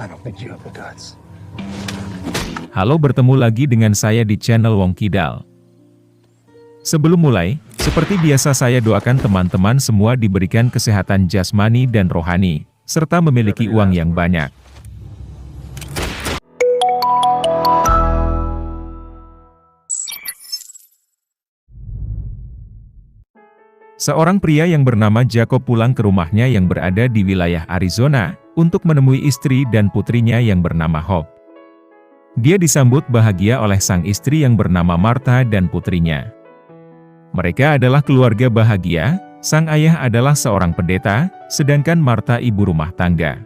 don't think you have the guts. Halo, bertemu lagi dengan saya di channel Wong Kidal. Sebelum mulai, seperti biasa saya doakan teman-teman semua diberikan kesehatan jasmani dan rohani, serta memiliki uang yang banyak. Seorang pria yang bernama Jacob pulang ke rumahnya yang berada di wilayah Arizona, untuk menemui istri dan putrinya yang bernama Hope. Dia disambut bahagia oleh sang istri yang bernama Martha dan putrinya. Mereka adalah keluarga bahagia, sang ayah adalah seorang pendeta, sedangkan Martha ibu rumah tangga.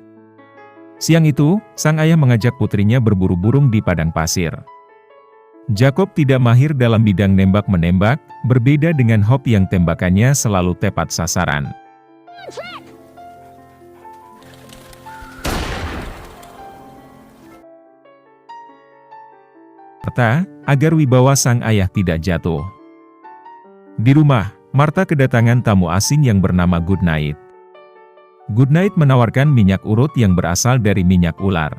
Siang itu, sang ayah mengajak putrinya berburu burung di padang pasir. Jacob tidak mahir dalam bidang nembak-menembak, berbeda dengan Hope yang tembakannya selalu tepat sasaran. Martha, agar wibawa sang ayah tidak jatuh. Di rumah, Martha kedatangan tamu asing yang bernama Goodnight. Goodnight menawarkan minyak urut yang berasal dari minyak ular.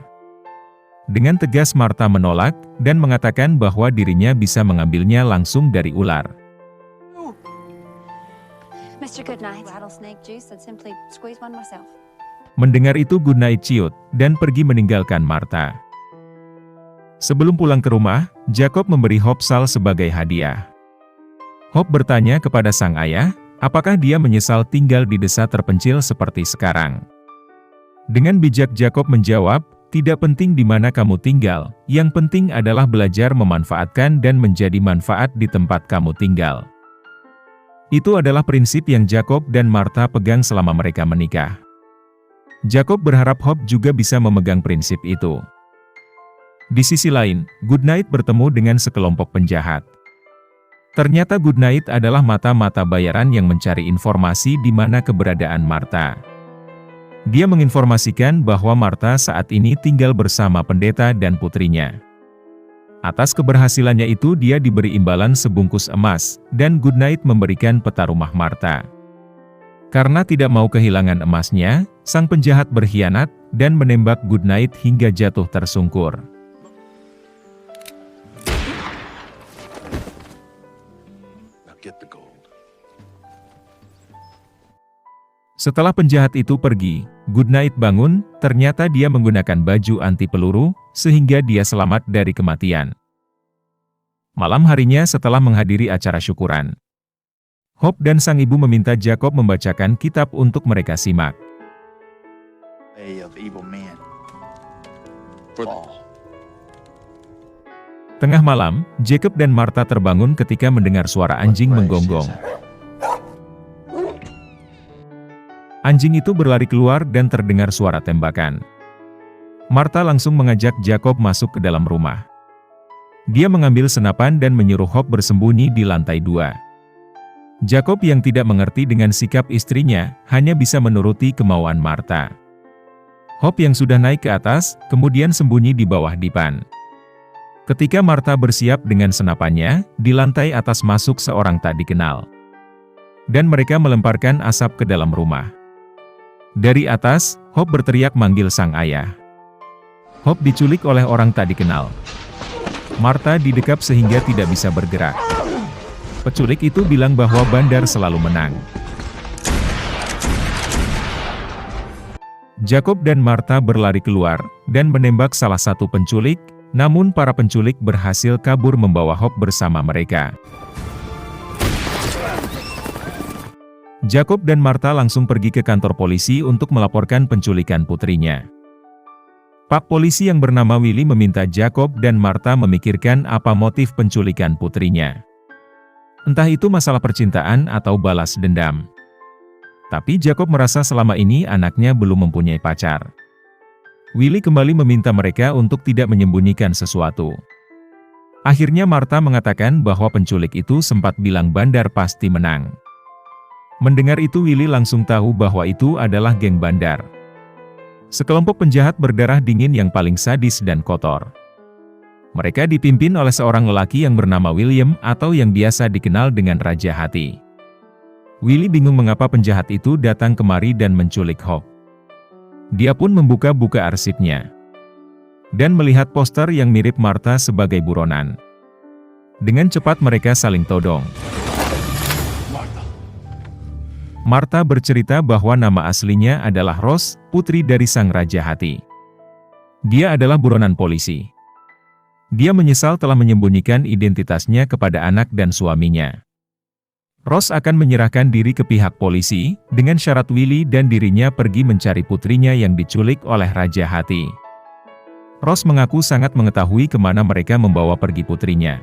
Dengan tegas Martha menolak, dan mengatakan bahwa dirinya bisa mengambilnya langsung dari ular. Mr. Goodnight, rattlesnake juice, I'd simply squeeze one myself. Mendengar itu Goodnight ciut, dan pergi meninggalkan Martha. Sebelum pulang ke rumah, Jacob memberi Hope sal sebagai hadiah. Hope bertanya kepada sang ayah, apakah dia menyesal tinggal di desa terpencil seperti sekarang. Dengan bijak Jacob menjawab, tidak penting di mana kamu tinggal, yang penting adalah belajar memanfaatkan dan menjadi manfaat di tempat kamu tinggal. Itu adalah prinsip yang Jacob dan Martha pegang selama mereka menikah. Jacob berharap Hope juga bisa memegang prinsip itu. Di sisi lain, Goodnight bertemu dengan sekelompok penjahat. Ternyata Goodnight adalah mata-mata bayaran yang mencari informasi di mana keberadaan Martha. Dia menginformasikan bahwa Martha saat ini tinggal bersama pendeta dan putrinya. Atas keberhasilannya itu dia diberi imbalan sebungkus emas, dan Goodnight memberikan peta rumah Martha. Karena tidak mau kehilangan emasnya, sang penjahat berkhianat, dan menembak Goodnight hingga jatuh tersungkur. Get the gold. Setelah penjahat itu pergi, Goodnight bangun, ternyata dia menggunakan baju anti peluru, sehingga dia selamat dari kematian. Malam harinya setelah menghadiri acara syukuran, Hope dan sang ibu meminta Jacob membacakan kitab untuk mereka simak. Of evil man. Tengah malam, Jacob dan Martha terbangun ketika mendengar suara anjing menggonggong. Anjing itu berlari keluar dan terdengar suara tembakan. Martha langsung mengajak Jacob masuk ke dalam rumah. Dia mengambil senapan dan menyuruh Hope bersembunyi di lantai 2. Jacob yang tidak mengerti dengan sikap istrinya, hanya bisa menuruti kemauan Martha. Hope yang sudah naik ke atas, kemudian sembunyi di bawah dipan. Ketika Martha bersiap dengan senapannya, di lantai atas masuk seorang tak dikenal. Dan mereka melemparkan asap ke dalam rumah. Dari atas, Hope berteriak manggil sang ayah. Hope diculik oleh orang tak dikenal. Martha didekap sehingga tidak bisa bergerak. Penculik itu bilang bahwa bandar selalu menang. Jacob dan Martha berlari keluar, dan menembak salah satu penculik, namun para penculik berhasil kabur membawa Hope bersama mereka. Jacob dan Martha langsung pergi ke kantor polisi untuk melaporkan penculikan putrinya. Pak polisi yang bernama Willy meminta Jacob dan Martha memikirkan apa motif penculikan putrinya. Entah itu masalah percintaan atau balas dendam. Tapi Jacob merasa selama ini anaknya belum mempunyai pacar. Willy kembali meminta mereka untuk tidak menyembunyikan sesuatu. Akhirnya Martha mengatakan bahwa penculik itu sempat bilang bandar pasti menang. Mendengar itu Willy langsung tahu bahwa itu adalah geng bandar. Sekelompok penjahat berdarah dingin yang paling sadis dan kotor. Mereka dipimpin oleh seorang lelaki yang bernama William atau yang biasa dikenal dengan Raja Hati. Willy bingung mengapa penjahat itu datang kemari dan menculik Hope. Dia pun membuka-buka arsipnya. dan melihat poster yang mirip Martha sebagai buronan. Dengan cepat mereka saling todong. Martha bercerita bahwa nama aslinya adalah Rose, putri dari Sang Raja Hati. Dia adalah buronan polisi. Dia menyesal telah menyembunyikan identitasnya kepada anak dan suaminya. Rose akan menyerahkan diri ke pihak polisi, dengan syarat Willy dan dirinya pergi mencari putrinya yang diculik oleh Raja Hati. Rose mengaku sangat mengetahui kemana mereka membawa pergi putrinya.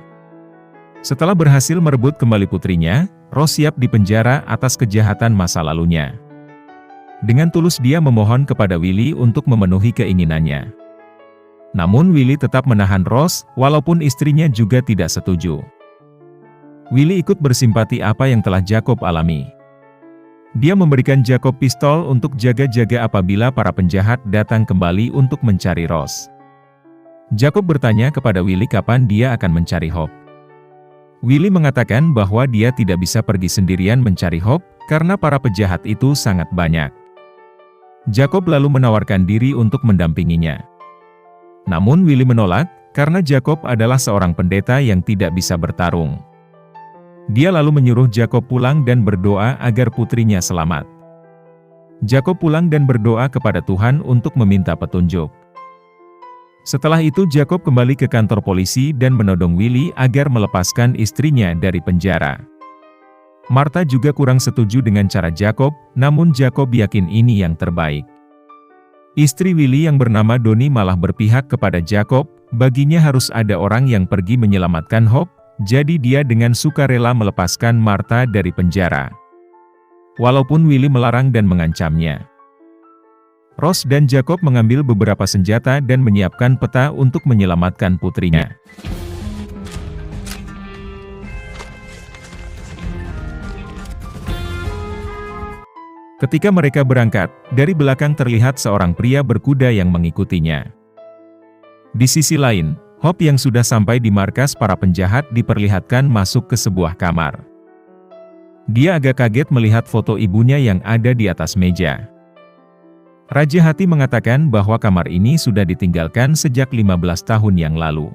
Setelah berhasil merebut kembali putrinya, Rose siap dipenjara atas kejahatan masa lalunya. Dengan tulus dia memohon kepada Willy untuk memenuhi keinginannya. Namun Willy tetap menahan Rose, walaupun istrinya juga tidak setuju. Willy ikut bersimpati apa yang telah Jacob alami. Dia memberikan Jacob pistol untuk jaga-jaga apabila para penjahat datang kembali untuk mencari Rose. Jacob bertanya kepada Willy kapan dia akan mencari Hope. Willy mengatakan bahwa dia tidak bisa pergi sendirian mencari Hope, karena para penjahat itu sangat banyak. Jacob lalu menawarkan diri untuk mendampinginya. Namun Willy menolak, karena Jacob adalah seorang pendeta yang tidak bisa bertarung. Dia lalu menyuruh Jacob pulang dan berdoa agar putrinya selamat. Jacob pulang dan berdoa kepada Tuhan untuk meminta petunjuk. Setelah itu Jacob kembali ke kantor polisi dan menodong Willy agar melepaskan istrinya dari penjara. Martha juga kurang setuju dengan cara Jacob, namun Jacob yakin ini yang terbaik. Istri Willy yang bernama Doni malah berpihak kepada Jacob, baginya harus ada orang yang pergi menyelamatkan Hope, jadi dia dengan sukarela melepaskan Martha dari penjara. Walaupun Willy melarang dan mengancamnya. Rose dan Jacob mengambil beberapa senjata dan menyiapkan peta untuk menyelamatkan putrinya. Ketika mereka berangkat, dari belakang terlihat seorang pria berkuda yang mengikutinya. Di sisi lain, Hope yang sudah sampai di markas para penjahat diperlihatkan masuk ke sebuah kamar. Dia agak kaget melihat foto ibunya yang ada di atas meja. Raja Hati mengatakan bahwa kamar ini sudah ditinggalkan sejak 15 tahun yang lalu.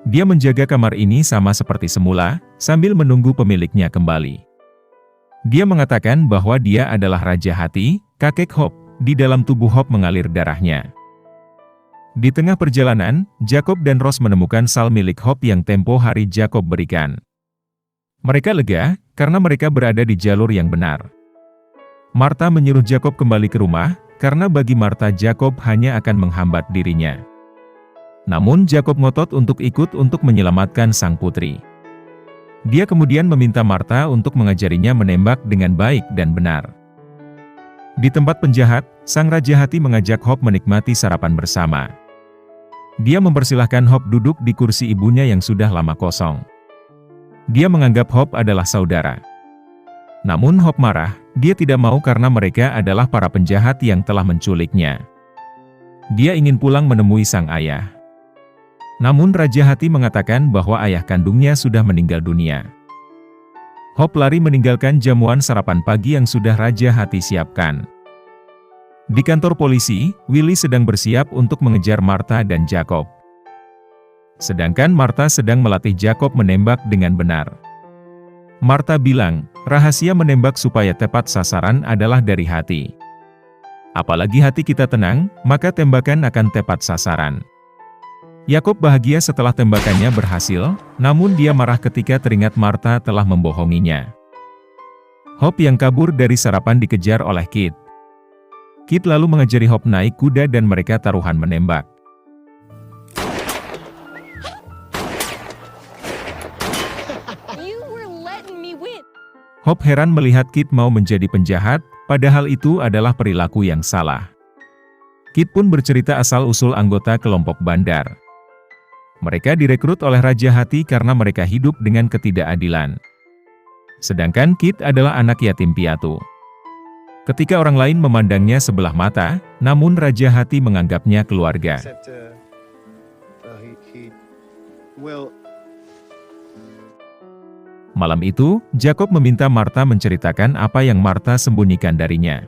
Dia menjaga kamar ini sama seperti semula, sambil menunggu pemiliknya kembali. Dia mengatakan bahwa dia adalah Raja Hati, kakek Hope, di dalam tubuh Hope mengalir darahnya. Di tengah perjalanan, Jacob dan Rose menemukan sal milik Hope yang tempo hari Jacob berikan. Mereka lega, karena mereka berada di jalur yang benar. Martha menyuruh Jacob kembali ke rumah, karena bagi Martha Jacob hanya akan menghambat dirinya. Namun Jacob ngotot untuk ikut untuk menyelamatkan sang putri. Dia kemudian meminta Martha untuk mengajarinya menembak dengan baik dan benar. Di tempat penjahat, Sang Raja Hati mengajak Hope menikmati sarapan bersama. Dia mempersilahkan Hope duduk di kursi ibunya yang sudah lama kosong. Dia menganggap Hope adalah saudara. Namun Hope marah, dia tidak mau karena mereka adalah para penjahat yang telah menculiknya. Dia ingin pulang menemui sang ayah. Namun Raja Hati mengatakan bahwa ayah kandungnya sudah meninggal dunia. Hope lari meninggalkan jamuan sarapan pagi yang sudah Raja Hati siapkan. Di kantor polisi, Willy sedang bersiap untuk mengejar Martha dan Jacob. Sedangkan Martha sedang melatih Jacob menembak dengan benar. Martha bilang, rahasia menembak supaya tepat sasaran adalah dari hati. Apalagi hati kita tenang, maka tembakan akan tepat sasaran. Jacob bahagia setelah tembakannya berhasil, namun dia marah ketika teringat Martha telah membohonginya. Hope yang kabur dari sarapan dikejar oleh Kit. Kit lalu mengajari Hope naik kuda dan mereka taruhan menembak. Hope heran melihat Kit mau menjadi penjahat, padahal itu adalah perilaku yang salah. Kit pun bercerita asal-usul anggota kelompok bandar. Mereka direkrut oleh Raja Hati karena mereka hidup dengan ketidakadilan. Sedangkan Kit adalah anak yatim piatu. Ketika orang lain memandangnya sebelah mata, namun Raja Hati menganggapnya keluarga. Malam itu, Jacob meminta Martha menceritakan apa yang Martha sembunyikan darinya.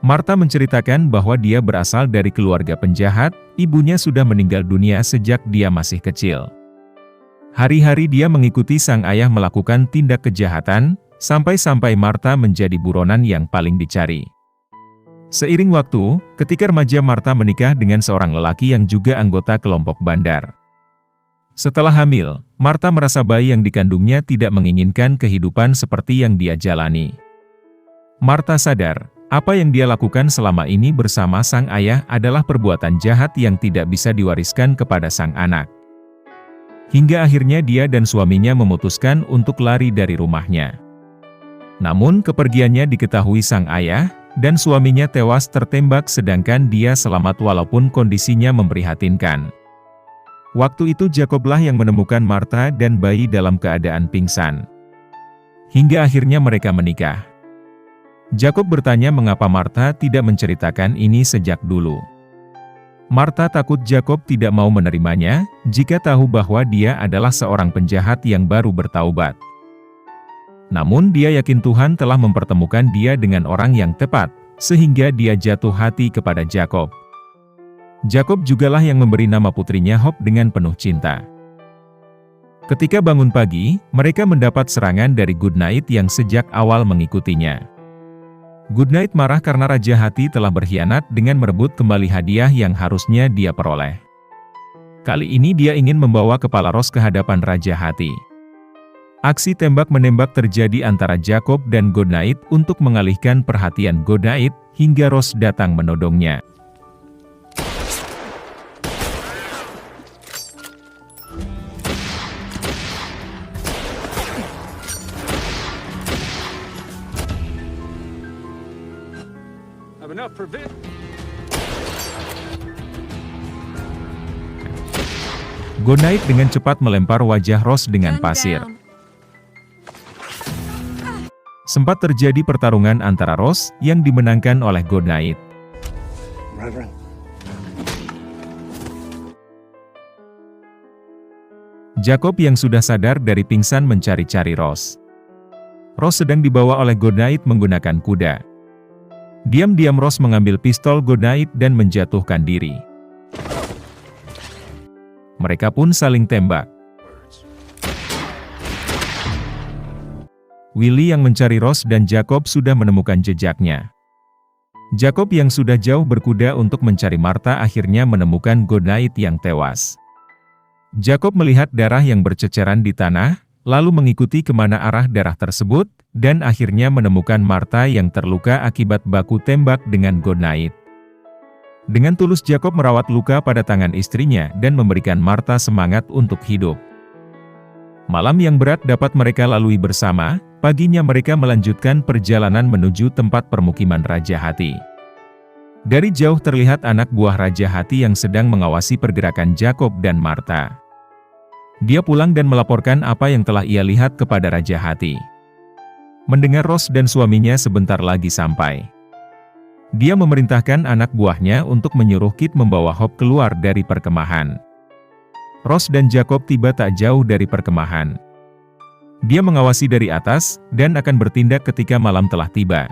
Martha menceritakan bahwa dia berasal dari keluarga penjahat, ibunya sudah meninggal dunia sejak dia masih kecil. Hari-hari dia mengikuti sang ayah melakukan tindak kejahatan, sampai-sampai Martha menjadi buronan yang paling dicari. Seiring waktu, ketika remaja Martha menikah dengan seorang lelaki yang juga anggota kelompok bandar. Setelah hamil, Martha merasa bayi yang dikandungnya tidak menginginkan kehidupan seperti yang dia jalani. Martha sadar, apa yang dia lakukan selama ini bersama sang ayah adalah perbuatan jahat yang tidak bisa diwariskan kepada sang anak. Hingga akhirnya dia dan suaminya memutuskan untuk lari dari rumahnya. Namun kepergiannya diketahui sang ayah, dan suaminya tewas tertembak sedangkan dia selamat walaupun kondisinya memprihatinkan. Waktu itu Jacoblah yang menemukan Martha dan bayi dalam keadaan pingsan. Hingga akhirnya mereka menikah. Jacob bertanya mengapa Martha tidak menceritakan ini sejak dulu. Martha takut Jacob tidak mau menerimanya, jika tahu bahwa dia adalah seorang penjahat yang baru bertaubat. Namun dia yakin Tuhan telah mempertemukan dia dengan orang yang tepat, sehingga dia jatuh hati kepada Jacob. Jacob jugalah yang memberi nama putrinya Hope dengan penuh cinta. Ketika bangun pagi, mereka mendapat serangan dari Goodnight yang sejak awal mengikutinya. Goodnight marah karena Raja Hati telah berkhianat dengan merebut kembali hadiah yang harusnya dia peroleh. Kali ini dia ingin membawa kepala Rose ke hadapan Raja Hati. Aksi tembak-menembak terjadi antara Jacob dan Goodnight untuk mengalihkan perhatian Goodnight, hingga Rose datang menodongnya. Goodnight dengan cepat melempar wajah Rose dengan pasir. Sempat terjadi pertarungan antara Rose yang dimenangkan oleh Goodnight. Jacob yang sudah sadar dari pingsan mencari-cari Rose. Rose sedang dibawa oleh Goodnight menggunakan kuda. Diam-diam Rose mengambil pistol Goodnight dan menjatuhkan diri. Mereka pun saling tembak. Willy yang mencari Rose dan Jacob sudah menemukan jejaknya. Jacob yang sudah jauh berkuda untuk mencari Martha akhirnya menemukan Goodnight yang tewas. Jacob melihat darah yang berceceran di tanah, lalu mengikuti kemana arah darah tersebut, dan akhirnya menemukan Martha yang terluka akibat baku tembak dengan Goodnight. Dengan tulus Jacob merawat luka pada tangan istrinya dan memberikan Martha semangat untuk hidup. Malam yang berat dapat mereka lalui bersama, paginya mereka melanjutkan perjalanan menuju tempat permukiman Raja Hati. Dari jauh terlihat anak buah Raja Hati yang sedang mengawasi pergerakan Jacob dan Martha. Dia pulang dan melaporkan apa yang telah ia lihat kepada Raja Hati. Mendengar Rose dan suaminya sebentar lagi sampai. Dia memerintahkan anak buahnya untuk menyuruh Kit membawa Hope keluar dari perkemahan. Rose dan Jacob tiba tak jauh dari perkemahan. Dia mengawasi dari atas, dan akan bertindak ketika malam telah tiba.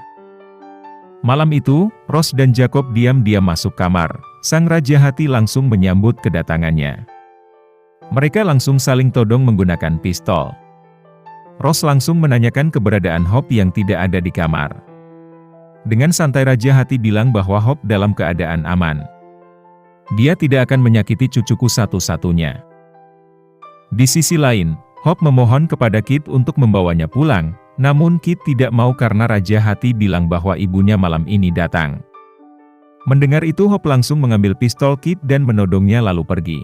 Malam itu, Rose dan Jacob diam-diam masuk kamar. Sang Raja Hati langsung menyambut kedatangannya. Mereka langsung saling todong menggunakan pistol. Rose langsung menanyakan keberadaan Hope yang tidak ada di kamar. Dengan santai Raja Hati bilang bahwa Hope dalam keadaan aman. Dia tidak akan menyakiti cucuku satu-satunya. Di sisi lain, Hope memohon kepada Kit untuk membawanya pulang, namun Kit tidak mau karena Raja Hati bilang bahwa ibunya malam ini datang. Mendengar itu Hope langsung mengambil pistol Kit dan menodongnya lalu pergi.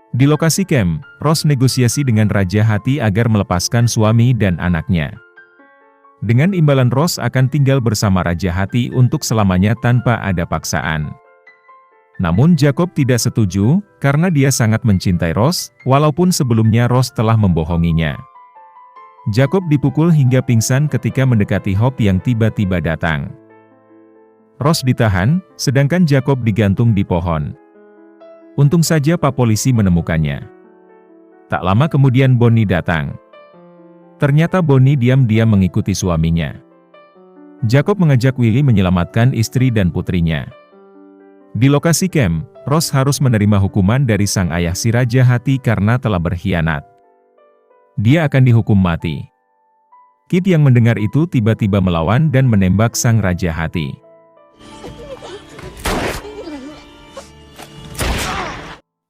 Di lokasi camp, Rose negosiasi dengan Raja Hati agar melepaskan suami dan anaknya. Dengan imbalan Rose akan tinggal bersama Raja Hati untuk selamanya tanpa ada paksaan. Namun Jacob tidak setuju, karena dia sangat mencintai Rose, walaupun sebelumnya Rose telah membohonginya. Jacob dipukul hingga pingsan ketika mendekati Hope yang tiba-tiba datang. Rose ditahan, sedangkan Jacob digantung di pohon. Untung saja Pak Polisi menemukannya. Tak lama kemudian Bonnie datang. Ternyata Bonnie diam-diam mengikuti suaminya. Jacob mengajak Willie menyelamatkan istri dan putrinya. Di lokasi camp, Ross harus menerima hukuman dari sang ayah si Raja Hati karena telah berkhianat. Dia akan dihukum mati. Kit yang mendengar itu tiba-tiba melawan dan menembak sang Raja Hati.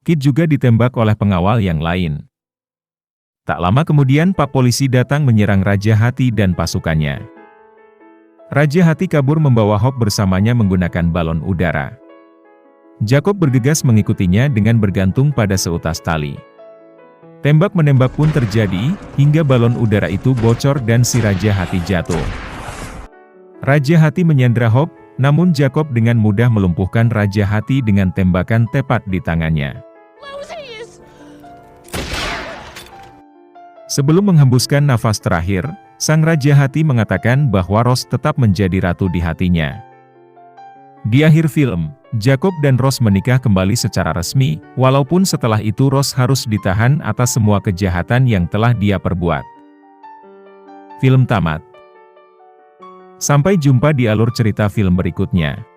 Kit juga ditembak oleh pengawal yang lain. Tak lama kemudian Pak Polisi datang menyerang Raja Hati dan pasukannya. Raja Hati kabur membawa Hope bersamanya menggunakan balon udara. Jacob bergegas mengikutinya dengan bergantung pada seutas tali. Tembak-menembak pun terjadi, hingga balon udara itu bocor dan si Raja Hati jatuh. Raja Hati menyandra Hope, namun Jacob dengan mudah melumpuhkan Raja Hati dengan tembakan tepat di tangannya. Sebelum menghembuskan nafas terakhir, sang Raja Hati mengatakan bahwa Ross tetap menjadi ratu di hatinya. Di akhir film, Jacob dan Ross menikah kembali secara resmi, walaupun setelah itu Ross harus ditahan atas semua kejahatan yang telah dia perbuat. Film tamat. Sampai jumpa di alur cerita film berikutnya.